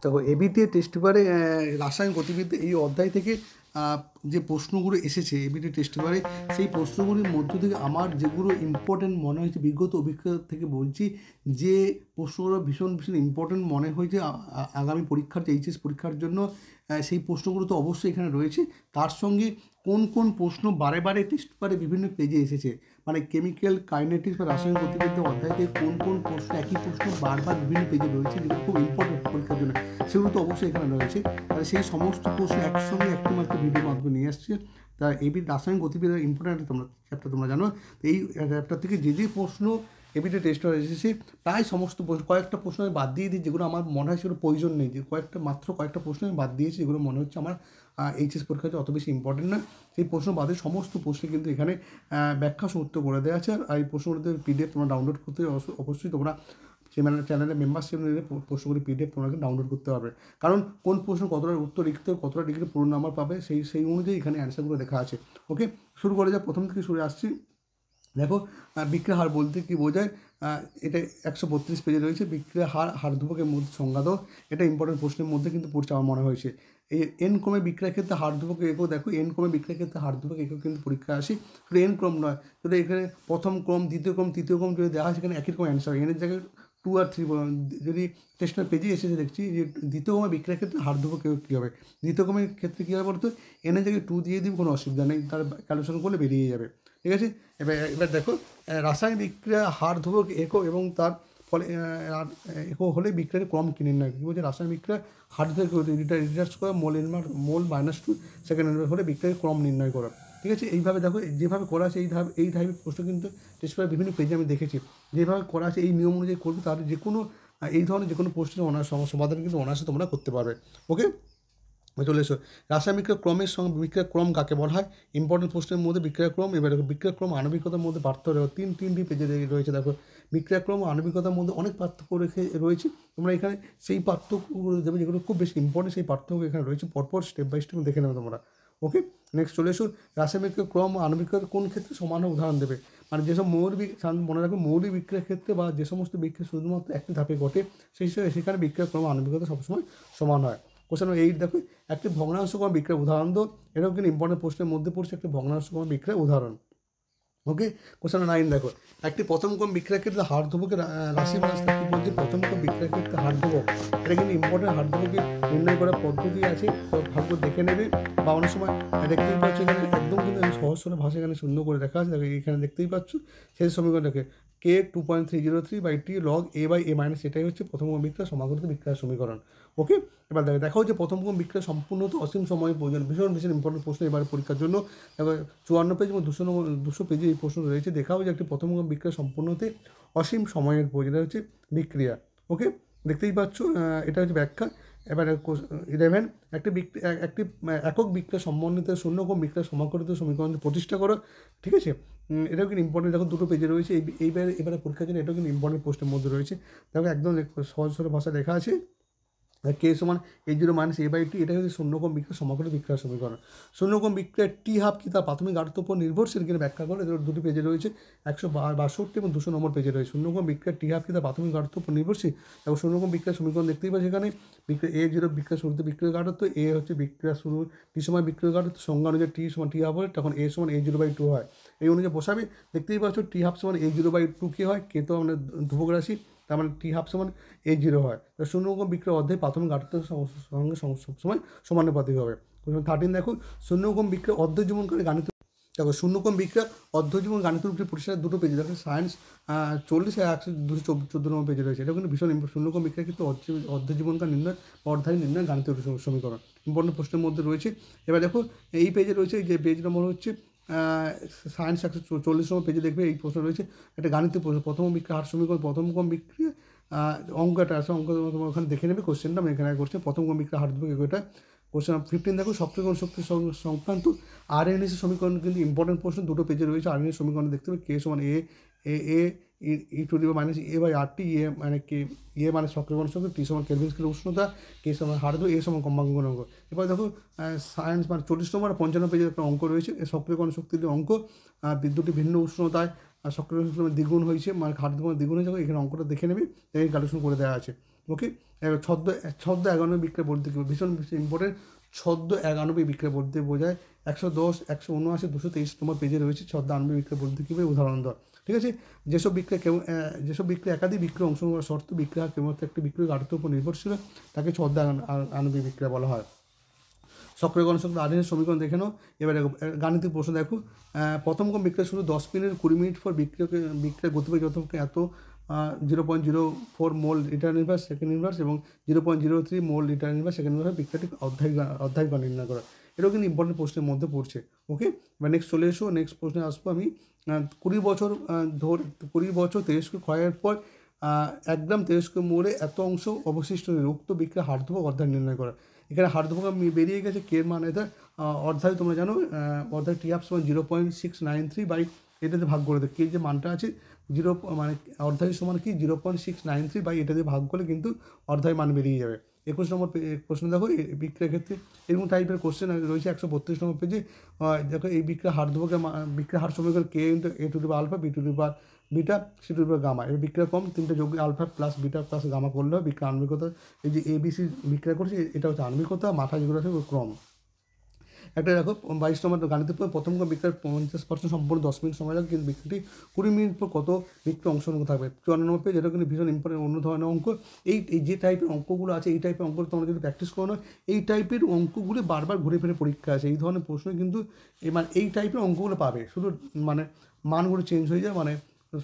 দেখো ABTA test পেপারে রাসায়নিক গতিবিদ্যা এই অধ্যায় থেকে যে প্রশ্নগুলো এসেছে এবিটিএ টেস্ট পেপারে, সেই প্রশ্নগুলির মধ্য থেকে আমার যেগুলো ইম্পর্টেন্ট মনে হয়েছে বিগত অভিজ্ঞতা থেকে বলছি, যে প্রশ্নগুলো ভীষণ ভীষণ ইম্পর্টেন্ট মনে হয়েছে আগামী পরীক্ষার এইচএস পরীক্ষার জন্য, সেই প্রশ্নগুলো তো অবশ্যই এখানে রয়েছে। তার সঙ্গে কোন কোন প্রশ্ন বারে বারে টেস্ট পেপারে বিভিন্ন পেজে এসেছে, মানে কেমিক্যাল কাইনেটিক্স বা রাসায়নিক গতিবিদ্যা অধ্যায় থেকে কোন কোন প্রশ্ন একই প্রশ্ন বারবার বিভিন্ন পেজে রয়েছে যেগুলো খুব ইম্পর্টেন্ট পরীক্ষার জন্য, সেগুলো তো অবশ্যই এখানে রয়েছে। তাহলে সেই সমস্ত প্রশ্ন একসঙ্গে একটি মাত্র ভিডিওর মাধ্যমে নিয়ে আসছে। তা এবি রাসায়নিক গতিবিদ্যার ইম্পর্টেন্ট চ্যাপ্টার তোমরা জানো। তো এই চ্যাপ্টার থেকে যে যে প্রশ্ন এবিটে টেস্ট এসেছে প্রায় সমস্ত কয়েকটা প্রশ্ন আমি বাদ দিয়ে দিই যেগুলো আমার মনে হয় সেগুলো প্রয়োজন নেই, যে কয়েকটা প্রশ্ন আমি বাদ দিয়েছি যেগুলো মনে হচ্ছে আমার এইচএস পরীক্ষাতে অত বেশি ইম্পর্টেন্ট না। সেই প্রশ্ন বাদে সমস্ত প্রশ্নে কিন্তু এখানে ব্যাখ্যা সূত্র করে দেওয়া আছে। আর এই প্রশ্নগুলোতে পিডিএফ তোমরা ডাউনলোড করতে অবশ্যই তোমরা চ্যানেলের মেম্বারশিপ নিলে প্রশ্নগুলি পিডিএফ তোমরা ডাউনলোড করতে পারবে, কারণ কোন প্রশ্ন কতটা উত্তর লিখতে কতটা ডিগ্রি পুরো নাম্বার পাবে সেই অনুযায়ী এখানে অ্যান্সারগুলো লেখা আছে। ওকে, শুরু করে যাক, প্রথম থেকে শুরু আসছি। দেখো বিক্রিয়া হার বলতে কী বোঝায়, এটা 132 পেজে রয়েছে। বিক্রিয়া হার ধ্রুবকের মধ্যে সংজ্ঞা দাও, এটা ইম্পর্টেন্ট প্রশ্নের মধ্যে কিন্তু পড়ছে আমার মনে হয়েছে। এই এন ক্রমে বিক্রিয়ার ক্ষেত্রে হার ধ্রুবক একক, দেখো এন ক্রমে বিক্রিয়ার ক্ষেত্রে হার ধ্রুবক একক কিন্তু পরীক্ষায় আসি, শুধু এন ক্রম নয়, যদি এখানে প্রথম ক্রম দ্বিতীয় ক্রম তৃতীয় ক্রম যদি দেওয়া হয় সেখানে একই রকম অ্যান্সার, এনের জায়গায় 2 আর 3 যদি টেস্টের পেজে এসেছে দেখছি যে দ্বিতীয় ক্রমে বিক্রিয়ার ক্ষেত্রে হার ধ্রুবক কী হবে, দ্বিতীয় ক্রমের ক্ষেত্রে কী হবে বলতো, এনের জায়গায় 2 দিয়ে দিন, কোনো অসুবিধা নেই, তার ক্যালকুলেশন করলে বেরিয়ে যাবে। ঠিক আছে, এবার দেখো রাসায়নিক বিক্রিয়া হার ধ্রুবক একক এবং তার ফলে একক হলে বিক্রিয়ার ক্রম কী নির্ণয়, কী বলছে, রাসায়নিক বিক্রিয়া হার ধ্রুবক রিডার্স করা মোল -2 সেকেন্ড হলে বিক্রিয়ার ক্রম নির্ণয় করা। ঠিক আছে, এইভাবে দেখো যেভাবে করা আছে এই টাইপের প্রশ্ন কিন্তু টেস্ট পেপারে বিভিন্ন পেজে আমি দেখেছি, যেভাবে করা আছে এই নিয়ম অনুযায়ী করবে তাহলে যে কোনো এই ধরনের যে কোনো প্রশ্নের সমাধান কিন্তু অনায়াসে তোমরা করতে পারবে। ওকে, চলে এসো। রাসায়নিক বিক্রিয়া ক্রমের সঙ্গে বিক্রিয়া ক্রম কাকে বলা হয়, ইম্পর্টেন্ট প্রশ্নের মধ্যে বিক্রিয়া ক্রম। এবার দেখো বিক্রিয়া ক্রম আণবিকতার মধ্যে পার্থক্য তিনটি পেজে রয়েছে। দেখো বিক্রিয়া ক্রম ও আণবিকতার মধ্যে অনেক পার্থক্য রয়েছে, তোমরা এখানে সেই পার্থক্যগুলো দেবে যেগুলো খুব বেশি ইম্পর্টেন্ট, সেই পার্থক্য এখানে রয়েছে, পরপর স্টেপ বাই স্টেপ দেখে নেবে তোমরা। ওকে, নেক্সট চলে এসো। রাসায়নিক বিক্রিয়া ক্রম ও আণবিকতার কোন ক্ষেত্রে সমান উদাহরণ দেবে, মানে যেসব মনে রাখবে মৌলিক বিক্রিয়ার ক্ষেত্রে বা যে সমস্ত বিক্রিয়া শুধুমাত্র একটি ধাপে ঘটে সেখানে বিক্রিয়া ক্রম আণবিকতা সবসময় সমান হয়। কোশ্চেন 8 দেখো, একটি ভগ্নাংশক্রম বিক্রিয়ার উদাহরণ দাও, এটাও কিন্তু ইম্পর্টেন্ট প্রশ্নের মধ্যে পড়ছে, একটি ভগ্নাংশক্রম বিক্রিয়ার উদাহরণ। ওকে, কোশ্চেন 9 দেখো, একটি প্রথম ক্রম বিক্রিয়ার ক্ষেত্রে হার ধ্রুবকের রাশি মানে কী বলছে, প্রথম ক্রম বিক্রিয়ার ক্ষেত্রে হার ধ্রুবক, এটা কিন্তু ইম্পর্টেন্ট হার ধ্রুবকের নির্ণয় করার পদ্ধতি আছে, তো ভালো দেখে নেবে। বা অনেক সময় দেখতেই পাচ্ছ এখানে একদম কিন্তু সহজ সরল ভাষা এখানে সুন্দর করে দেখা আছে, দেখো এখানে দেখতেই পাচ্ছ সেই সমীকরণ দেখে কে 2.303/t লগ a/a মাইনাস, এটাই হচ্ছে প্রথম ক্রম বিক্রিয়া সমাকলিত বিক্রিয়ার সমীকরণ। ওকে, এবার দেখো যে প্রথম ক্রম বিক্রিয়া সম্পূর্ণ তো অসীম সময়ের প্রয়োজন, ভীষণ ভীষণ ইম্পর্টেন্ট প্রশ্ন এবার পরীক্ষার জন্য। এবার 54 পেজ এবং 200 পেজে এই প্রশ্ন রয়েছে। দেখাও যে একটি প্রথম ক্রম বিক্রিয়া সম্পূর্ণ হতে অসীম সময়ের প্রয়োজন, হচ্ছে বিক্রিয়া। ওকে, দেখতেই পাচ্ছ এটা হচ্ছে ব্যাখ্যা। এবার 11, একটি একক বিক্রিয়া সম্বন্ধিত শূন্যক্রম বিক্রিয়া সমাকলিত সমীকরণ প্রতিষ্ঠা করো। ঠিক আছে, এটাও কিন্তু ইম্পর্টেন্ট, দেখো 2 পেজে রয়েছে। এবারে পরীক্ষার জন্য এটাও কিন্তু ইম্পর্টেন্ট প্রশ্নের মধ্যে রয়েছে। দেখো একদম সহজ সরল ভাষা লেখা আছে, কে সমান a0 মাইনাস a/t, এটা হচ্ছে শূন্যক্রম বিক্রিয়া সমাকলিত বিক্রিয়া সমীকরণ। শূন্যক্রম বিক্রিয়ার টি হাফ কি তার প্রাথমিক গাঢ়তার উপর নির্ভরশীল কিনা ব্যাখ্যা করে, এদের 2টি পেজে রয়েছে, 162 এবং 200 নম্বর পেজে রয়েছে। শূন্যক্রম বিক্রিয়ার টি হাফ কি তার প্রাথমিক গাঢ়তার উপর নির্ভরশীল, এবং শূন্যক্রম বিক্রিয়ার সমীকরণ দেখতেই পাচ্ছি এখানে। বিক্রিয়া a0 বিক্রিয়া শুরুতে বিক্রিয়া গাঢ়ত্ব, এ হচ্ছে বিক্রিয়া শুরু টি সময় বিক্রিয়া গাঢ়ত্ব, সংজ্ঞা অনুযায়ী টি সমান টি হাফ হয়, তখন a সমান a0/2 হয়, এই অনুযায়ী বসাবে। দেখতেই পাচ্ছ টি হাফ সমান a0/2 কী হয়, কে তো আমাদের ধ্রুবক রাশি, তার মানে টি হাফ সমান a0 হয়। তো শূন্যক্রম বিক্রিয়া অধ্যায় প্রাথমিক গাঢ়তার সঙ্গে সবসময় সমানুপাতিক হবে। 13 দেখো, শূন্যক্রম বিক্রিয়া অর্ধজীবনকারী গাণিতিক, দেখো শূন্যক্রম বিক্রিয়া অর্ধজীবন গাণিতিক রূপটি পরিষ্কার 2টো পেজে, দেখো সায়েন্স 40 আর 214 নম্বর পেজে রয়েছে। এটা কিন্তু ভীষণ শূন্যক্রম বিক্রিয়া কিন্তু অর্ধজীবনকার নির্ণয় অর্ধায়ী নির্ণয় গাণিতিক সমীকরণ ইম্পর্টেন্ট প্রশ্নের মধ্যে রয়েছে। এবার দেখো এই পেজে রয়েছে, যে পেজ নম্বর হচ্ছে সায়েন্স 140 নম্বর পেজে দেখবে এই প্রশ্ন রয়েছে, একটা গাণিতিক প্রশ্ন, প্রথম বিক্রিয়া হার সমীকরণ, প্রথম ক্রম বিক্রিয়া অঙ্কটা আছে, অঙ্ক তোমার ওখানে দেখে নেবে। কোশ্চেনটা আমি এখানে করছি, প্রথম ক্রম বিক্রিয়া হার ধ্রুবক এটা। কোশ্চেন 15 দেখো, সক্রিয়করণ শক্তি সংক্রান্ত আরএনএস সমীকরণ কিন্তু ইম্পর্টেন্ট প্রশ্ন, 2টো পেজে রয়েছে। আরএনএস সমীকরণ দেখতে হবে, কে সমান এ মাইনাস a/RT, এ মানে কে, এ মানে সক্রিয়করণ শক্তি, টি সমান কেলভিন স্কেলের উষ্ণতা, কে সমান হার ধ্রুবক, এ সমান কম্পাঙ্কের অঙ্ক। এবার দেখো সায়েন্স মানে 40 নম্বর 55 পেজের একটা অঙ্ক রয়েছে, সক্রিয়করণ শক্তির অঙ্ক, বিদ্যুৎটি ভিন্ন উষ্ণতায় সক্রিয়করণ শক্তি দ্বিগুণ হয়েছে, মানে হার ধ্রুবক দ্বিগুণ হয়েছে, এখানে অঙ্কটা দেখে নেবে, এখানে ক্যালকুলেশন করে দেওয়া আছে। ওকে, ছদ্ম ছদ্ম এগানব্বই বিক্রিয়া বলতে কী ভীষণ ইম্পর্টেন্ট। ছদ্ম এগানব্বই বিক্রিয়া বলতে বোঝায় 110, 179, 223 নম্বর পেজে রয়েছে ছদ্ম এগানব্বই বিক্রিয়া বলতে কী উদাহরণ দেওয়া। ঠিক আছে, যেসব বিক্রিয়া যেসব বিক্রিয়া একাধিক বিক্রিয়া অংশগ্রহণ করার শর্ত বিক্রিয়া কেবলমাত্র একটি বিক্রিয় গাঢ়তার উপর নির্ভরশীল তাকে ছদ্ম এগানব্বই বিক্রিয়া বলা হয়। সক্রিয় গণশক্তি আধানের সমীকরণ দেখে নাও। এবার দেখো গাণিতিক প্রশ্ন দেখো, প্রথম ক্রম বিক্রিয়া শুরু 10 মিনিট 20 মিনিট পর বিক্রিয়া গতিবেগ যথাক্রমে এত 0.04 মোল রিটার্ন ইনভার্স সেকেন্ড ইনভার্স এবং 0.03 মোল রিটার্ন ইনভার্স সেকেন্ড ইনভার্স বিক্রিয়াটি অধ্যায় নির্ণয় করা। এটাও কিন্তু ইম্পর্টেন্ট প্রশ্নের মধ্যে পড়ছে। ওকে, এবার নেক্সট চলে এসো, নেক্সট প্রশ্নে আসবো আমি। 20 বছর তেজস্ক্রিয় ক্ষয়ের পর 1 গ্রাম তেজস্ক্রিয় মৌলে এত অংশ অবশিষ্ট নেই, উক্ত বিক্রিয়া হারধ্রুবক অধ্যায় নির্ণয় করা। এখানে হারধ্রুবক বেরিয়ে গেছে, কে এর মান এটা অর্ধায় তোমরা জানো অর্ধায় টি আপস 0.693 বাই এটাতে ভাগ করে দেয়, কে যে মানটা আছে মানে অর্ধায় সমান কি 0.693 বাই এটা দিয়ে ভাগ করলে কিন্তু অর্ধায় মান বেরিয়ে যাবে। 21 নম্বর প্রশ্ন দেখো, এই বিক্রিয়ার ক্ষেত্রে এরকম টাইপের কোশ্চেন রয়েছে 132 নম্বর পেজে। দেখো এই বিক্রিয়া হারধ্রুবকের বিক্রিয়া হার সমীকরণ কে into A to the power alpha B to the power beta C to the power gamma. এবার বিক্রিয়া কম, তিনটে যোগ alpha plus beta plus gamma করলে হবে বিক্রিয়া আণবিকতা। এই যে এবিসি বিক্রিয়া করছে এটা হচ্ছে আণবিকতা, মাথা যেগুলো আছে ক্রম। একটা দেখো 22 নম্বর গাণিতিক প্রথম বিক্রিয়ার 50% সম্পূর্ণ 10 মিনিট সময় লাগে, কিন্তু বিক্রিয়াটি 20 মিনিট পর কত বিক্রিয়া অংশগ্রহণ থাকবে। 54 নম্বর পেজ, এটা কিন্তু ভীষণ ইম্পর্টেন্ট অন্য ধরনের অঙ্ক। এই যে টাইপের অঙ্কগুলো আছে এই টাইপের অঙ্ক তোমরা যদি প্র্যাকটিস করো না, এই টাইপের অঙ্কগুলো বারবার ঘুরে ফিরে পরীক্ষা আছে, এই ধরনের প্রশ্ন কিন্তু মানে এই টাইপের অঙ্কগুলো পাবে, শুধু মানে মানগুলো চেঞ্জ হয়ে যায়, মানে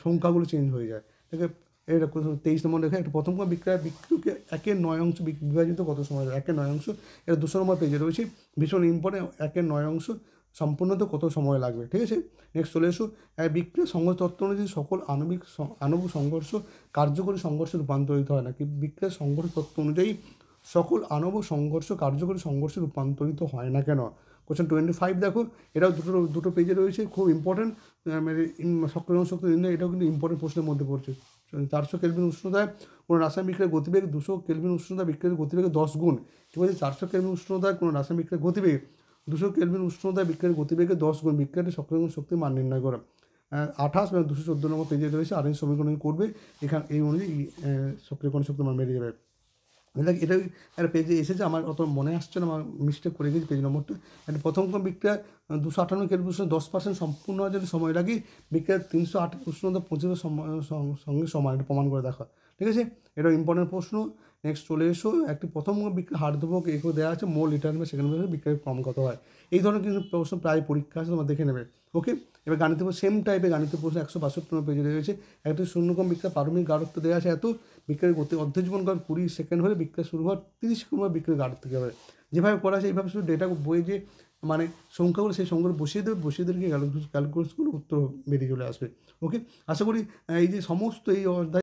সংখ্যাগুলো চেঞ্জ হয়ে যায়। ঠিক আছে, এটা 23 নম্বর লেখা একটা প্রথম বিক্রিয়াকে 1/9 অংশ বিভাজিত কত সময় লাগে, 1/9 অংশ, এটা 200 নম্বর পেজে রয়েছে, ভীষণ ইম্পর্টেন্ট। 1/9 অংশ সম্পূর্ণত কত সময় লাগবে। ঠিক আছে, নেক্সট চলে এসো, বিক্রিয়া সংঘর্ষ তত্ত্ব অনুযায়ী সকল আণবিক সংঘর্ষ কার্যকরী সংঘর্ষে রূপান্তরিত হয় না। কি বিক্রিয়া সংঘর্ষ তত্ত্ব অনুযায়ী সকল আণবিক সংঘর্ষ কার্যকরী সংঘর্ষে রূপান্তরিত হয় না কেন। কোশ্চেন 25 দেখো, এটাও দুটো পেজে রয়েছে, খুব ইম্পর্টেন্ট। সক্রিয় শক্তি নির্ণয়, এটাও কিন্তু ইম্পর্টেন্ট প্রশ্নের মধ্যে পড়ছে। 400 কেলভিন উষ্ণতায় কোনো রাসায়নিক বিক্রিয়ার গতিবেগ 200 কেলভিন উষ্ণতা বিক্রিয়ার গতিবেগে 10 গুণ। কী বলছে, 400 কেলভিন উষ্ণতায় কোনো রাসায়নিক বিক্রিয়ার গতিবেগ 200 কেলভিন উষ্ণতায় বিক্রিয়ার গতিবেগে 10 গুণ, বিক্রিয়াটি সক্রিয় শক্তির মান নির্ণয় করা। 28 এবং 214 নম্বর পেজে রয়েছে, আর এই সমীকরণ করবে এখানে এই অনুযায়ী সক্রিয় শক্তির মান বেরিয়ে যাবে। এটা একটা পেজে এসেছে, আমার অত মনে আসছে না, আমার মিস্টেক করে গেছি পেজ নম্বরটা। একটা প্রথম বিক্রিয়া 258 কেলভিন উষ্ণতা 10% সম্পূর্ণ হওয়ার জন্য সময় লাগে, বিক্রিয়া 308 উষ্ণতা 25 সঙ্গে সমান, এটা প্রমাণ করে দেখা। ঠিক আছে, এটা ইম্পর্টেন্ট প্রশ্ন। নেক্সট চলে এসো, একটি প্রথম বিক্রিয়া হারধ্রুবক এগুলো দেওয়া আছে, মোল রিটার্ন বা সেকেন্ড বিক্রিয়ার ক্রম কত হয়। এই ধরনের কিন্তু প্রশ্ন প্রায় পরীক্ষা আছে, তোমরা দেখে নেবে। ওকে, এবার গাণিতিক সেম টাইপের গাণিতিক প্রশ্ন 162 নম্বর পেজে রয়েছে। একটি শূন্যক্রম বিক্রিয়া পারমাণবিক গাঢ়ত্ব দেওয়া আছে এত, বিক্রিয়ার গতি অর্ধজীবনকাল 20 সেকেন্ড হলে বিক্রিয়া শুরু হওয়ার 30 সেকেন্ড পর বিক্রিয়ার গাঢ়ত্ব কী হবে। যেভাবে করা আছে এইভাবে শুধু ডেটা বইয়ে যে মানে সংখ্যাগুলো সেই সংখ্যাগুলো বসিয়ে দেবে, ক্যালকুলেশনগুলো উত্তর বেরিয়ে চলে আসবে। ওকে, আশা করি এই যে সমস্ত এই অধ্যায়